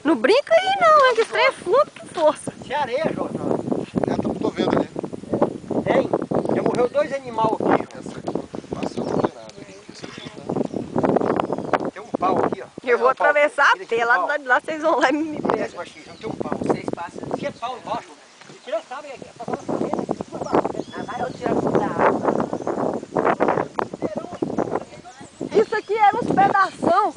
Não brinca aí não, é que esse trem é fundo, que força. Isso é areia, Jorge. Tô vendo ali. Tem. Já morreu 2 animais aqui, Jorge. Essa aqui passou liberada. Tem um pau aqui, ó. Eu vou atravessar a pé, lá, lá. lá vocês vão lá e me Esse pegam. machismo, tem um pau. Vocês passam. Tinha pau embaixo. E tira, sabe, aqui. Pra falar com ele aqui por baixo. Vai eu tirar da água. Isso aqui era uns pedação.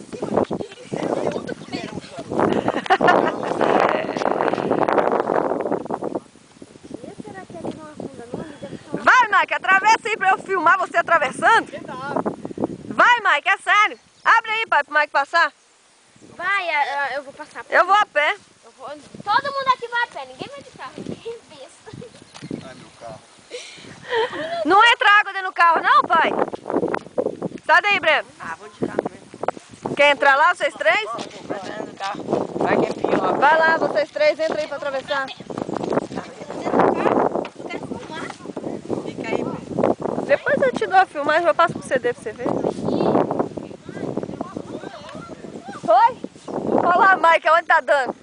Vai, Mike, atravessa aí pra eu filmar você atravessando. Vai, Mike, é sério. Abre aí, pai, pro Mike passar. Vai, eu vou passar. Eu vou a pé. Todo mundo aqui vai a pé, ninguém vai de carro, ninguém pensa. Ai, meu carro. Não entra água dentro do carro, não, pai? Sai daí, Breno. Ah, vou de carro mesmo. Quer entrar lá, vocês três? Vai dentro do carro. Vai que é pior. Vai lá, vocês três, entra aí pra atravessar. Fica aí, Breno. Depois eu te dou a filmagem, eu passo pro CD pra você ver. Foi? Olha lá, Mike, onde tá dando?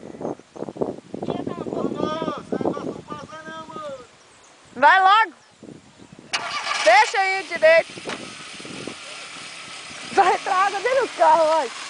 Vai logo. Fecha aí direito. Vai entrar água dentro do carro, olha.